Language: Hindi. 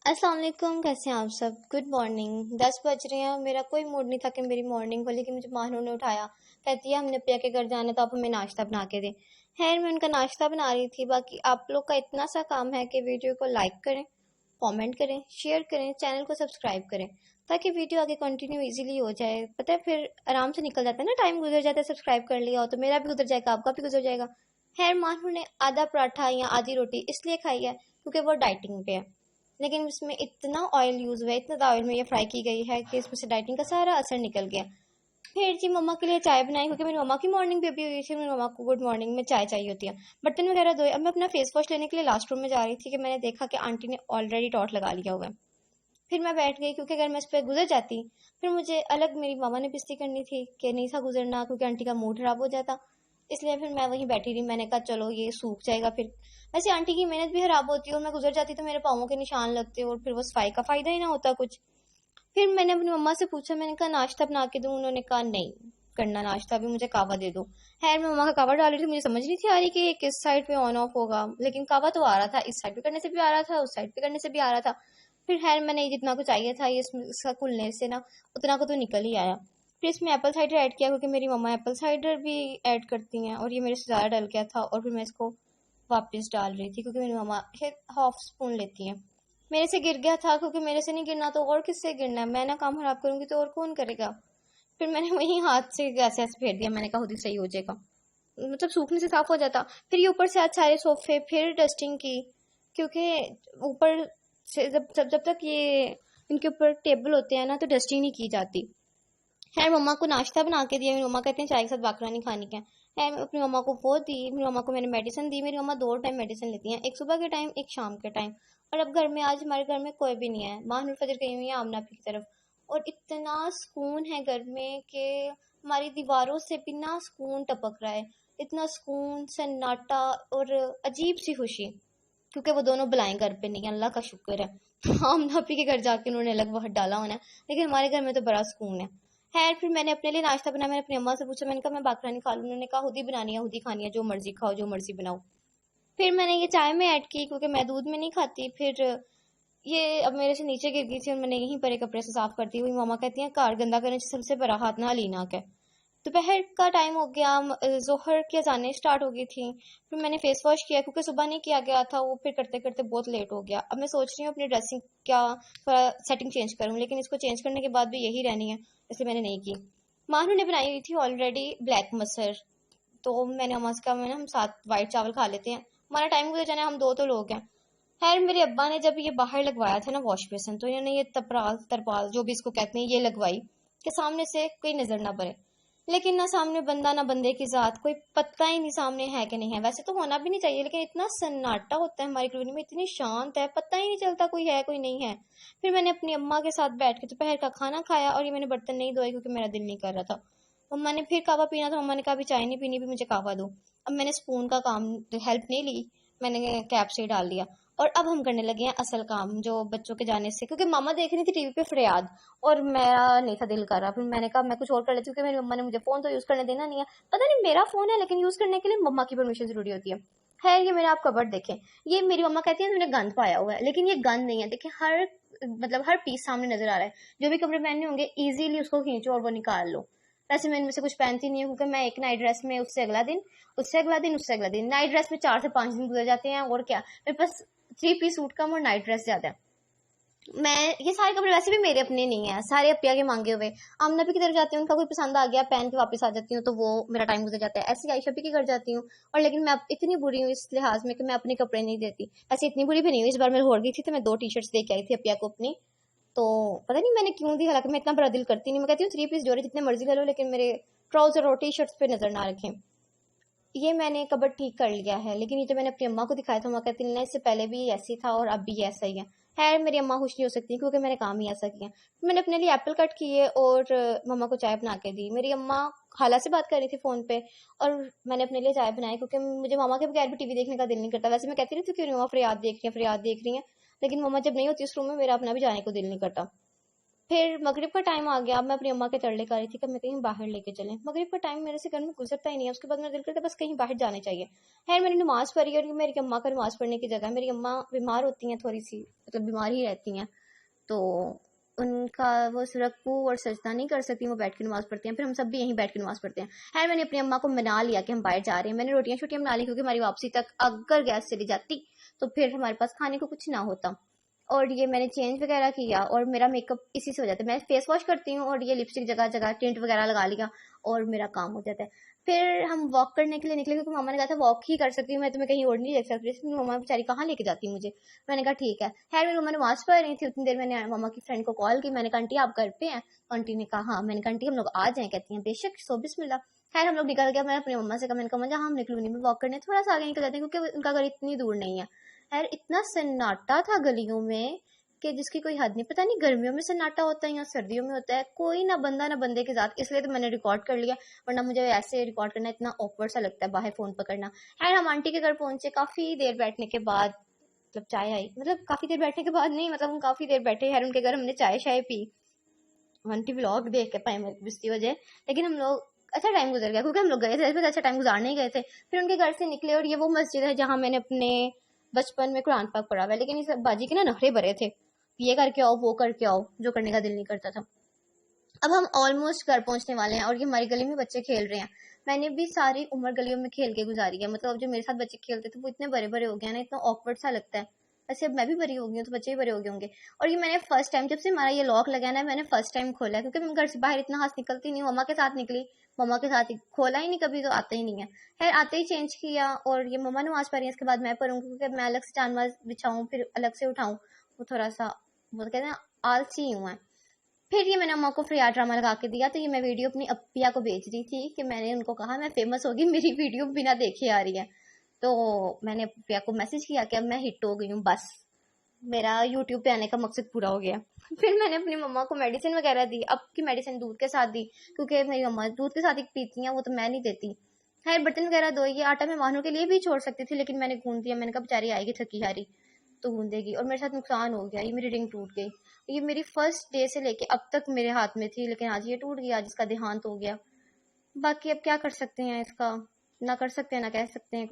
अस्सलाम वालेकुम, कैसे हैं आप सब। Good morning. 10 बज रहे हैं। मेरा कोई मूड नहीं था कि मेरी मॉर्निंग हो, लेकिन मुझे माहनूर ने उठाया। कहती है हमने पिया के घर जाना, तो आप हमें नाश्ता बना के दें। खैर मैं उनका नाश्ता बना रही थी। बाकी आप लोग का इतना सा काम है कि वीडियो को लाइक करें, कमेंट करें, शेयर करें, चैनल को सब्सक्राइब करें, ताकि वीडियो आगे कंटिन्यू इजीली हो जाए। पता है फिर आराम से निकल जाता है ना, टाइम गुजर जाता है। सब्सक्राइब कर लिया हो तो मेरा भी गुजर जाएगा, आपका भी गुजर जाएगा। खैर माहनूर ने आधा पराठा या आधी रोटी इसलिए खाई है क्योंकि वो डाइटिंग पे है, लेकिन इसमें इतना ऑयल यूज़ हुआ है, इतना ज़्यादा ऑयल में ये फ्राई की गई है कि इसमें से डाइटिंग का सारा असर निकल गया। फिर जी मम्मा के लिए चाय बनाई, क्योंकि मेरी मम्मा की मॉर्निंग भी अभी हुई थी। मेरी मम्मा को गुड मॉर्निंग में चाय चाहिए होती है। बर्तन वगैरह धोए। अब मैं अपना फेस वॉश लेने के लिए लास्ट रूम में जा रही थी कि मैंने देखा कि आंटी ने ऑलरेडी टॉर्च लगा लिया हुआ है। फिर मैं बैठ गई, क्योंकि अगर मैं इस पर गुजर जाती फिर मुझे अलग मेरी मामा ने बेइज्जती करनी थी कि नहीं था गुजरना, क्योंकि आंटी का मूड खराब हो जाता। इसलिए फिर मैं वहीं बैठी रही। मैंने कहा चलो ये सूख जाएगा। फिर वैसे आंटी की मेहनत भी खराब होती है, और मैं गुजर जाती तो मेरे पाँवों के निशान लगते और फिर वो सफाई का फायदा ही ना होता कुछ। फिर मैंने अपनी मम्मा से पूछा, मैंने कहा नाश्ता बना के दूं। उन्होंने कहा नहीं करना नाश्ता, अभी मुझे कावा दे दो। खैर मैं मम्मा का कावा डाल रही थी, मुझे समझ नहीं थी आ रही कि ये किस साइड पे ऑन ऑफ होगा, लेकिन कावा तो आ रहा था। इस साइड पे करने से भी आ रहा था, उस साइड पे करने से भी आ रहा था। फिर खैर मैंने जितना कुछ चाहिए था ये इसका खुलने से ना उतना को तो निकल ही आया। फिर इसमें एप्पल साइडर ऐड किया, क्योंकि मेरी मम्मा एप्पल साइडर भी ऐड करती हैं, और ये मेरे से ज़्यादा डल गया था। और फिर मैं इसको वापस डाल रही थी, क्योंकि मेरी मम्मा हाफ स्पून लेती हैं। मेरे से गिर गया था, क्योंकि मेरे से नहीं गिरना तो और किससे गिरना है। मैं ना काम खराब करूंगी तो और कौन करेगा। फिर मैंने वही हाथ से ऐसे ऐसे फेर दिया। मैंने कहा खुद ही सही हो जाएगा, मतलब सूखने से साफ हो जाता। फिर ये ऊपर से आज सारे सोफे फिर डस्टिंग की, क्योंकि ऊपर से जब जब जब तक ये इनके ऊपर टेबल होते हैं ना तो डस्टिंग नहीं की जाती। खैर मम्मा को नाश्ता बना के दिया। मेरी मम्मा कहते हैं चाय के साथ बाकरा नहीं खानी क्या। खैर अपनी मम्मा को वो दी। मेरी मम्मा को मैंने मेडिसिन दी। मेरी मम्मा 2 टाइम मेडिसिन लेती हैं, एक सुबह के टाइम, एक शाम के टाइम। और अब घर में आज हमारे घर में कोई भी नहीं है। माहनूर फजर गई हुई है आमना की तरफ। और इतना सुकून है घर में कि हमारी दीवारों से भी ना सुकून टपक रहा है। इतना सुकून, सन्नाटा और अजीब सी खुशी, क्योंकि वो दोनों बुलाएं घर पे नहीं है, अल्लाह का शुक्र है। आमना पी के घर जाके उन्होंने अलग वहट डाला होना है, लेकिन हमारे घर में तो बड़ा सुकून है। खैर फिर मैंने अपने लिए नाश्ता बनाया। मैंने अपनी अम्मा से पूछा, मैंने कहा मैं बाकरा नहीं खा लूँ। उन्होंने कहा खुद ही बनानी है, खुद ही खानी है, जो मर्जी खाओ, जो मर्जी बनाओ। फिर मैंने ये चाय में ऐड की, क्योंकि मैं दूध में नहीं खाती। फिर ये अब मेरे से नीचे गिर गई थी, और मैंने यहीं पर एक कपड़े से साफ करती हुई। मामा कहती हैं कार गंदा करने से सबसे बड़ा हाथ ना लीना का। दोपहर का टाइम हो गया, जोहर की अजानें स्टार्ट हो गई थी। फिर मैंने फेस वॉश किया, क्योंकि सुबह नहीं किया गया था वो। फिर करते करते बहुत लेट हो गया। अब मैं सोच रही हूँ अपनी ड्रेसिंग क्या थोड़ा सेटिंग चेंज करूँ, लेकिन इसको चेंज करने के बाद भी यही रहनी है, इसलिए मैंने नहीं की। माहनू ने बनाई हुई थी ऑलरेडी ब्लैक मसर, तो मैंने अम्मा से कहा मैंने हम साथ वाइट चावल खा लेते हैं, हमारा टाइम गुजर जाना है, हम दो तो लोग हैं। खैर मेरे अब्बा ने जब ये बाहर लगवाया था ना वॉश बेसिन, तो इन्होंने ये तपराल तरपाल जो भी इसको कहते हैं ये लगवाई कि सामने से कोई नजर ना पड़े। लेकिन ना सामने बंदा ना बंदे की जात, कोई पता ही नहीं सामने है कि नहीं है। वैसे तो होना भी नहीं चाहिए, लेकिन इतना सन्नाटा होता है हमारी कॉलोनी में, इतनी शांत है, पता ही नहीं चलता कोई है कोई नहीं है। फिर मैंने अपनी अम्मा के साथ बैठ के दोपहर का खाना खाया, और ये मैंने बर्तन नहीं धोए क्योंकि मेरा दिल नहीं कर रहा था। मम्मा ने फिर कावा पीना था। मम्मा ने कहा भी चाय नहीं पीनी, भी मुझे कावा दो। अब मैंने स्पून का काम हेल्प नहीं ली, मैंने कैप से ही डाल दिया। और अब हम करने लगे हैं असल काम, जो बच्चों के जाने से, क्योंकि मामा देख रही थी टीवी पे फरियाद, और मेरा नहीं था दिल कर रहा। फिर मैंने कहा मैं कुछ और कर लेती हूँ, क्योंकि मेरी मम्मा ने मुझे फोन तो यूज करने देना नहीं है। पता नहीं मेरा फोन है, लेकिन यूज करने के लिए मम्मा की परमिशन जरूरी होती है। खैर ये मेरा आप कबर्ड देखें। ये मेरी मम्मा कहती है तुमने गंद पाया हुआ है, लेकिन ये गंद नहीं है। देखिए हर पीस सामने नजर आ रहा है। जो भी कपड़े पहनने होंगे इजीली उसको खींचो और वो निकाल लो। वैसे मैं इनमें से कुछ पहनती नहीं हूँ, क्योंकि मैं एक नाइट ड्रेस में उससे अगला दिन, उससे अगला दिन, उससे अगला दिन, नाइट ड्रेस में 4 से 5 दिन गुजर जाते हैं। और क्या, मेरे पास 3 पीस सूट कम और नाइट ड्रेस ज्यादा है। मैं ये सारे कपड़े वैसे भी मेरे अपने नहीं है, सारे अपिया के मांगे हुए। आमना भी की तरफ जाती हूँ, उनका कोई पसंद आ गया पहन के वापस आ जाती हूँ, तो वो मेरा टाइम गुजर जाता है। ऐसे आयशा भी के घर जाती हूँ। और लेकिन मैं इतनी बुरी हूँ इस लिहाज में कि मैं अपने कपड़े नहीं देती। ऐसे इतनी बुरी भी नहीं हुई। इस बार मैं हो गई थी तो मैं 2 टी-शर्ट्स दे के आई थी अपिया को अपनी। तो पता नहीं मैंने क्यों दी, हालांकि मैं इतना बड़ा दिल करती नहीं। मैं कहती हूँ 3 पीस जोड़े जितने मर्जी ले लो, लेकिन मेरे ट्राउजर और टी-शर्ट्स पे नजर ना रखें। ये मैंने कबर्ड ठीक कर लिया है, लेकिन ये जो मैंने अपनी अम्मा को दिखाया था, अम्मा कहती नहीं इससे पहले भी ऐसी था और अब भी ऐसा ही है। खैर मेरी अम्मा खुश नहीं हो सकती, क्योंकि मैंने काम ही ऐसा किया। मैंने अपने लिए एप्पल कट किए और मम्मा को चाय बना के दी। मेरी अम्मा खाला से बात कर रही थी फोन पे, और मैंने अपने लिए चाय बनाई, क्योंकि मुझे मामा के बगैर भी टीवी देखने का दिल नहीं करता। वैसे मैं कहती नहीं थी क्यों मम्मा फरियाद देख रही है, फरियाद देख रही है, लेकिन मम्मा जब नहीं होती उस रूम में, मेरा अपना भी जाने को दिल नहीं करता। फिर मगरिब का टाइम आ गया। अब मैं अपनी अम्मा के तरले कर रही थी कि मैं कहीं बाहर लेके चलें। मगरिब का टाइम मेरे से घर में गुजरता ही नहीं है। उसके बाद मेरा दिल करता है बस कहीं बाहर जाने चाहिए। खैर मैंने नमाज़ पढ़ी और ये मेरी अम्मा का नमाज़ पढ़ने की जगह है। मेरी अम्मा बीमार होती हैं थोड़ी सी, मतलब बीमार ही रहती हैं, तो उनका वो रुकू और सजदा नहीं कर सकती, वो बैठ के नमाज़ पढ़ती हैं। फिर हम सब भी यहीं बैठ के नमाज़ पढ़ते हैं। खैर मैंने अपनी अम्मा को मना लिया कि हम बाहर जा रहे हैं। मैंने रोटियां शोटियां बना ली क्योंकि हमारी वापसी तक अगर गैस चली जाती तो फिर हमारे पास खाने को कुछ ना होता। और ये मैंने चेंज वगैरह किया और मेरा मेकअप इसी से हो जाता है। मैं फेस वॉश करती हूँ और ये लिपस्टिक जगह जगह टिंट वगैरह लगा लिया और मेरा काम हो जाता है। फिर हम वॉक करने के लिए निकले क्योंकि मामा ने कहा था वॉक ही कर सकती हूँ मैं, तुम्हें कहीं और नहीं ले सकती। इसमें मामा बेचारी कहाँ लेके जाती मुझे। मैंने कहा ठीक है। खैर मेरी मम्मा नमाज पढ़ रही थी, उतनी देर मैंने मामा की फ्रेंड को कॉल की। मैंने कहा आंटी आप घर पे हैं? आंटी ने कहा हाँ। मैंने कहा आंटी हम लोग आ जाएं? कहती हैं बेशक, सो बिस्मिल्लाह। खैर हम लोग निकल गया। मैंने अपनी मम्मा से कहा, मैंने कहा मजा हम निकलूँ नहीं, मैं वॉक करने थोड़ा सा आगे निकल जाती हूँ क्योंकि उनका घर इतनी दूर नहीं है। खैर इतना सन्नाटा था गलियों में कि जिसकी कोई हद नहीं। पता नहीं गर्मियों में सन्नाटा होता है या सर्दियों में होता है, कोई ना बंदा ना बंदे के साथ। इसलिए तो मैंने रिकॉर्ड कर लिया, वरना मुझे ऐसे रिकॉर्ड करना इतना ऑकवर्ड सा लगता है बाहर फोन पकड़ना। खैर हम आंटी के घर पहुंचे। काफी देर बैठने के बाद, मतलब चाय आई, मतलब काफी देर बैठने के बाद नहीं, मतलब हम काफी देर बैठे। खैर उनके घर हमने चाय शाय पी। आंटी व्लॉग देख के पाए मेरे बिस्ती वजह, लेकिन हम लोग अच्छा टाइम गुजर गया क्योंकि हम लोग गए थे, इसमें अच्छा टाइम गुजारने ही गए थे। फिर उनके घर से निकले और ये वो मस्जिद है जहाँ मैंने अपने बचपन में कुरान पाक पढ़ा हुआ है। लेकिन इस बाजी के ना नखरे भरे थे, ये करके आओ वो करके आओ, जो करने का दिल नहीं करता था। अब हम ऑलमोस्ट घर पहुंचने वाले हैं और ये हमारी गली में बच्चे खेल रहे हैं। मैंने भी सारी उम्र गलियों में खेल के गुजारी है, मतलब अब जो मेरे साथ बच्चे खेलते थे वो इतने बड़े बड़े हो गए ना, इतना ऑकवर्ड सा लगता है। वैसे अब मैं भी बड़ी हो गई हूँ तो बच्चे भी बड़े हो गए होंगे। और ये मैंने फर्स्ट टाइम, जब से हमारा ये लॉक लगा ना, मैंने फर्स्ट टाइम खोला है क्योंकि मैं घर से बाहर इतना हाथ निकलती नहीं हूँ। मम्मा के साथ निकली, मम्मा के साथ ही खोला ही नहीं कभी, तो आता ही नहीं है। खैर आते ही चेंज किया और ये मम्मा नमाज पढ़ रही है, इसके बाद मैं पढ़ूँ क्योंकि मैं अलग से जानमाज बिछाऊँ फिर अलग से उठाऊँ, वो थोड़ा सा वो कहते हैं आलसी हूँ मैं। फिर ये मैंने अम्मा को फ्री ड्रामा लगा के दिया। तो ये मैं वीडियो अपनी अप्पिया को भेज रही थी कि मैंने उनको कहा मैं फेमस होगी, मेरी वीडियो बिना देखे आ रही है। तो मैंने अप्पिया को मैसेज किया कि अब मैं हिट हो गई हूँ, बस मेरा यूट्यूब पे आने का मकसद पूरा हो गया। फिर मैंने अपनी मम्मा को मेडिसिन वगैरह दी। अब की मेडिसिन दूध के साथ दी क्योंकि मेरी मम्मा दूध के साथ ही पीती हैं, वो तो मैं नहीं देती। खैर बर्तन वगैरह धोए। ये आटा मैं मानों के लिए भी छोड़ सकती थी लेकिन मैंने गूंद दिया। मैंने कहा बेचारी आएगी थकी हारी तो गूंदेगी, और मेरे साथ नुकसान हो गया। ये मेरी रिंग टूट गई। ये मेरी फर्स्ट डे से लेके अब तक मेरे हाथ में थी, लेकिन आज ये टूट गया, आज इसका देहांत हो गया। बाकी अब क्या कर सकते हैं, इसका ना कर सकते हैं ना कह सकते हैं।